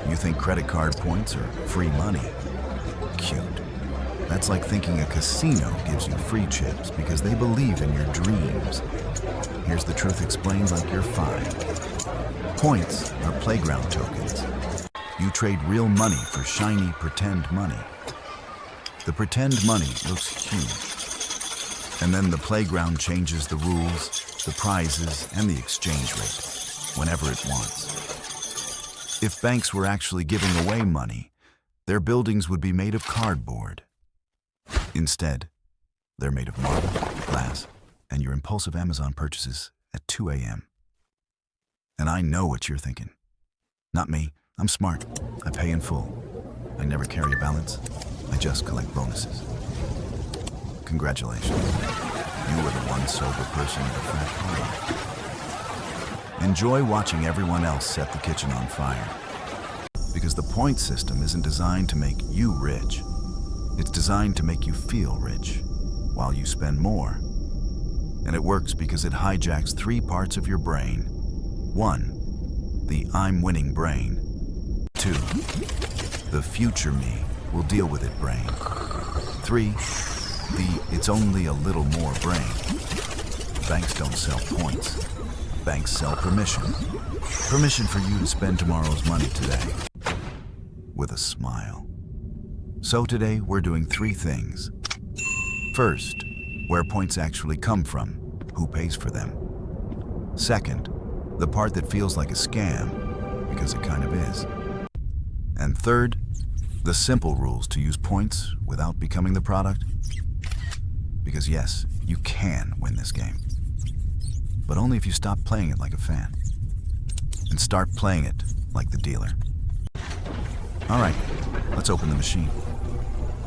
You think credit card points are free money? Cute. That's like thinking a casino gives you free chips because they believe in your dreams. Here's the truth explained like you're 5. Points are playground tokens. You trade real money for shiny pretend money. The pretend money looks huge. And then the playground changes the rules, the prizes, and the exchange rate whenever it wants. If banks were actually giving away money, their buildings would be made of cardboard. Instead, they're made of marble, glass, and your impulsive Amazon purchases at 2 a.m. And I know what you're thinking. Not me. I'm smart. I pay in full. I never carry a balance. I just collect bonuses. Congratulations. You are the one sober person at a frat party. Enjoy watching everyone else set the kitchen on fire. Because the point system isn't designed to make you rich. It's designed to make you feel rich while you spend more. And it works because it hijacks 3 parts of your brain. 1, the I'm winning brain. 2, the future me will deal with it brain. 3, the it's only a little more brain. Banks don't sell points. Banks sell permission. Permission for you to spend tomorrow's money today. With a smile. So today we're doing 3 things. First, where points actually come from, who pays for them. Second, the part that feels like a scam, because it kind of is. And third, the simple rules to use points without becoming the product. Because yes, you can win this game. But only if you stop playing it like a fan. And start playing it like the dealer. All right, let's open the machine.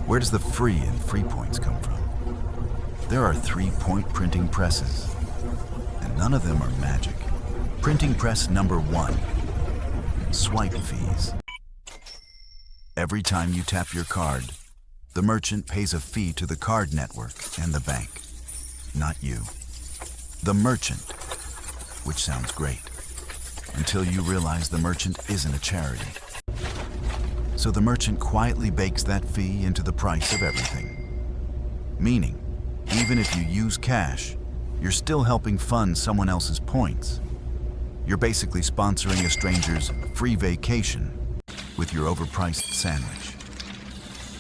Where does the free in free points come from? There are 3 point printing presses, and none of them are magic. Printing press number 1, swipe fees. Every time you tap your card, the merchant pays a fee to the card network and the bank, not you. The merchant, which sounds great, until you realize the merchant isn't a charity. So the merchant quietly bakes that fee into the price of everything. Meaning, even if you use cash, you're still helping fund someone else's points. You're basically sponsoring a stranger's free vacation with your overpriced sandwich.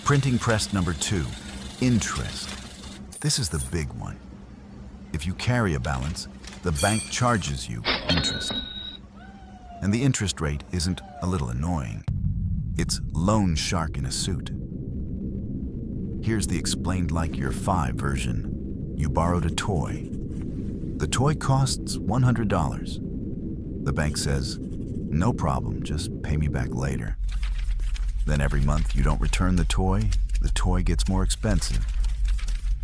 Printing press number 2, interest. This is the big one. If you carry a balance, the bank charges you interest. And the interest rate isn't a little annoying. It's loan shark in a suit. Here's the explained like you're 5 version. You borrowed a toy. The toy costs $100. The bank says, no problem, just pay me back later. Then every month you don't return the toy gets more expensive.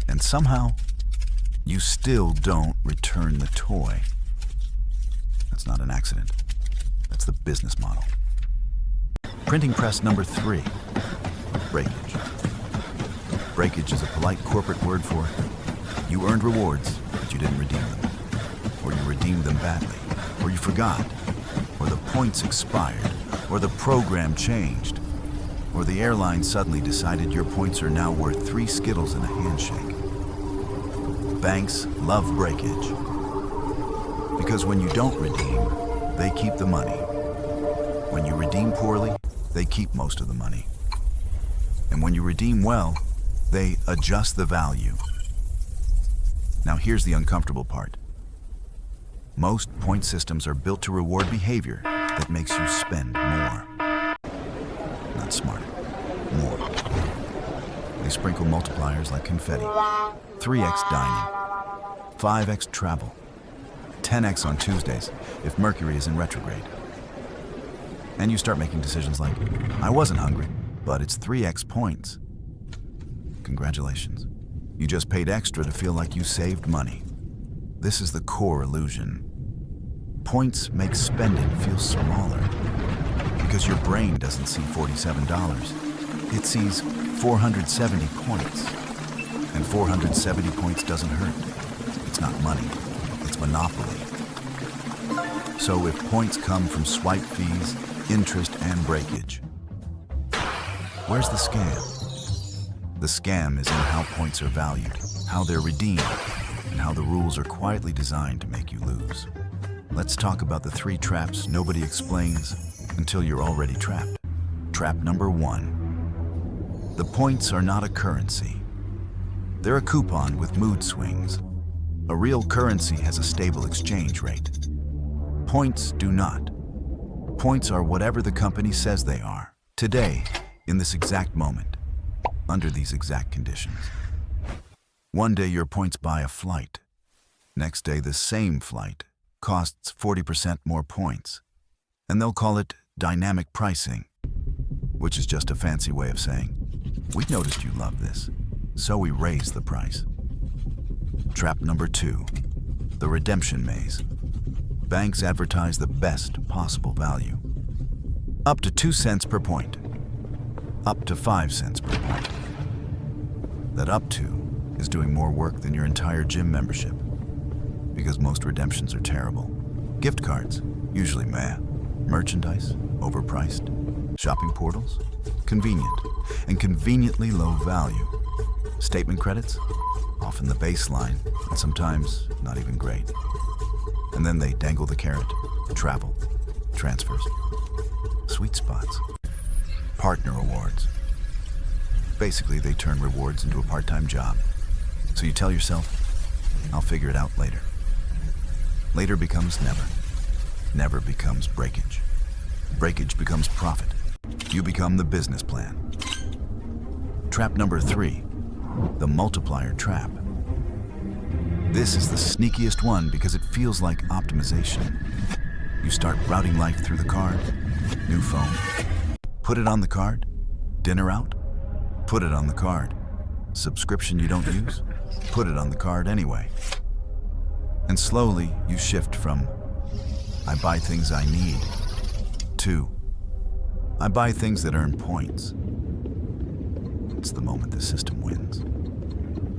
And somehow, you still don't return the toy. That's not an accident. That's the business model. Printing press number 3, breakage. Breakage is a polite corporate word for you earned rewards, but you didn't redeem them. Or you redeemed them badly. Or you forgot. Or the points expired. Or the program changed. Or the airline suddenly decided your points are now worth 3 Skittles and a handshake. Banks love breakage. Because when you don't redeem, they keep the money. When you redeem poorly, they keep most of the money. And when you redeem well, they adjust the value. Now here's the uncomfortable part. Most point systems are built to reward behavior that makes you spend more. Not smarter, more. They sprinkle multipliers like confetti. 3x dining, 5x travel, 10x on Tuesdays if Mercury is in retrograde. And you start making decisions like, I wasn't hungry, but it's 3x points. Congratulations. You just paid extra to feel like you saved money. This is the core illusion. Points make spending feel smaller because your brain doesn't see $47. It sees 470 points. And 470 points doesn't hurt. It's not money, it's monopoly. So if points come from swipe fees, interest, and breakage. Where's the scam? The scam is in how points are valued, how they're redeemed, and how the rules are quietly designed to make you lose. Let's talk about the 3 traps nobody explains until you're already trapped. Trap number 1. The points are not a currency. They're a coupon with mood swings. A real currency has a stable exchange rate. Points do not. Points are whatever the company says they are. Today, in this exact moment, under these exact conditions. One day your points buy a flight. Next day the same flight costs 40% more points. And they'll call it dynamic pricing, which is just a fancy way of saying, we noticed you love this, so we raise the price. Trap number 2, the redemption maze. Banks advertise the best possible value. Up to 2 cents per point. Up to 5 cents per point. That up to is doing more work than your entire gym membership, because most redemptions are terrible. Gift cards, usually meh. Merchandise, overpriced. Shopping portals, convenient, and conveniently low value. Statement credits, often the baseline, and sometimes not even great. And then they dangle the carrot, travel, transfers, sweet spots, partner awards. Basically, they turn rewards into a part-time job. So you tell yourself, I'll figure it out later. Later becomes never. Never becomes breakage. Breakage becomes profit. You become the business plan. Trap number 3, the multiplier trap. This is the sneakiest one because it feels like optimization. You start routing life through the card. New phone. Put it on the card. Dinner out. Put it on the card. Subscription you don't use. Put it on the card anyway. And slowly you shift from, I buy things I need, to, I buy things that earn points. It's the moment the system wins.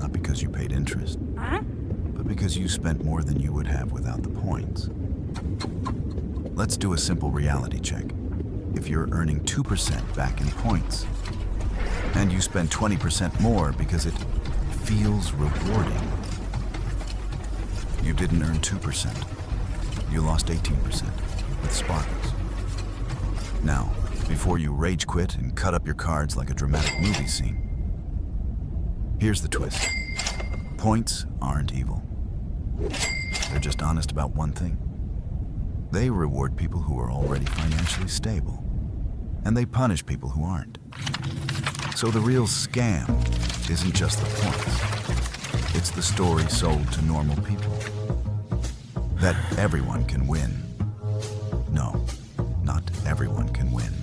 Not because you paid interest, but because you spent more than you would have without the points. Let's do a simple reality check. If you're earning 2% back in points, and you spend 20% more because it feels rewarding, you didn't earn 2%. You lost 18% with sparkles. Now, before you rage quit and cut up your cards like a dramatic movie scene, here's the twist. Points aren't evil. They're just honest about one thing. They reward people who are already financially stable, and they punish people who aren't. So the real scam isn't just the points. It's the story sold to normal people. That everyone can win. No, not everyone can win.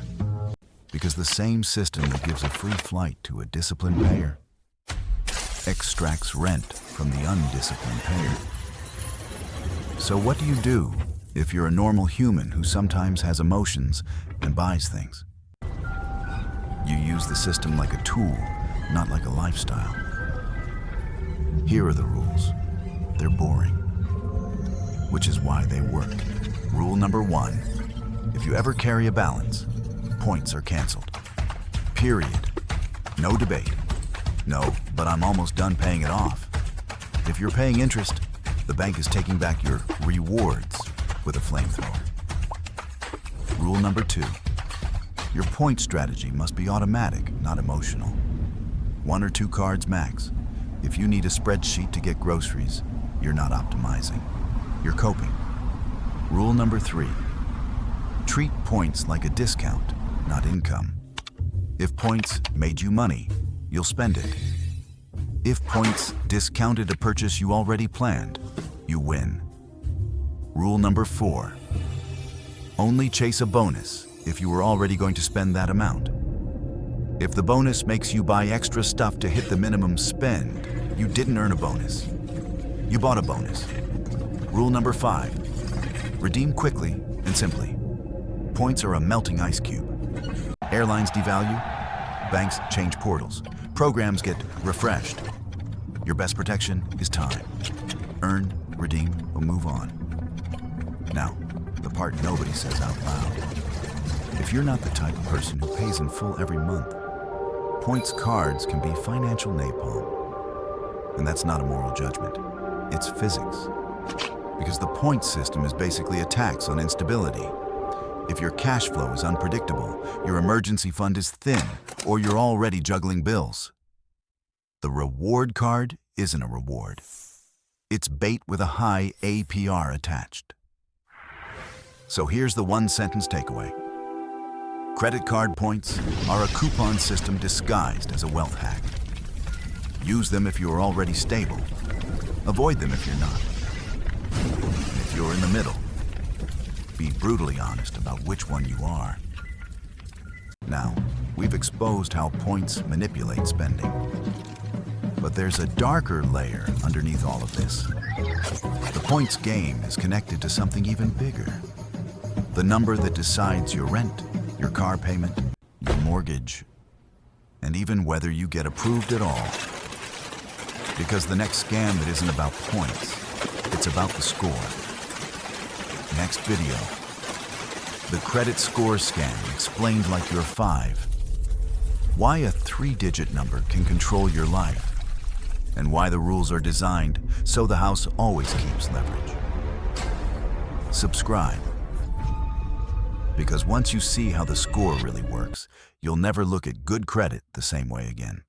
Because the same system that gives a free flight to a disciplined payer extracts rent from the undisciplined payer. So what do you do if you're a normal human who sometimes has emotions and buys things? You use the system like a tool, not like a lifestyle. Here are the rules. They're boring, which is why they work. Rule number 1, if you ever carry a balance, points are canceled. Period. No debate. No, but I'm almost done paying it off. If you're paying interest, the bank is taking back your rewards with a flamethrower. Rule number 2, your point strategy must be automatic, not emotional. 1 or 2 cards max. If you need a spreadsheet to get groceries, you're not optimizing. You're coping. Rule number 3, treat points like a discount, not income. If points made you money, you'll spend it. If points discounted a purchase you already planned, you win. Rule number 4, only chase a bonus if you were already going to spend that amount. If the bonus makes you buy extra stuff to hit the minimum spend, you didn't earn a bonus. You bought a bonus. Rule number 5, redeem quickly and simply. Points are a melting ice cube. Airlines devalue, banks change portals, programs get refreshed. Your best protection is time. Earn, redeem, or move on. Now, the part nobody says out loud. If you're not the type of person who pays in full every month, points cards can be financial napalm. And that's not a moral judgment, it's physics. Because the point system is basically a tax on instability. If your cash flow is unpredictable, your emergency fund is thin, or you're already juggling bills. The reward card isn't a reward. It's bait with a high APR attached. So here's the one-sentence takeaway. Credit card points are a coupon system disguised as a wealth hack. Use them if you're already stable. Avoid them if you're not. And if you're in the middle, be brutally honest about which one you are. Now, we've exposed how points manipulate spending. But there's a darker layer underneath all of this. The points game is connected to something even bigger. The number that decides your rent, your car payment, your mortgage, and even whether you get approved at all. Because the next scam that isn't about points, it's about the score. Next video, the credit score scam explained like you're 5. Why a 3-digit number can control your life. And why the rules are designed so the house always keeps leverage. Subscribe. Because once you see how the score really works, you'll never look at good credit the same way again.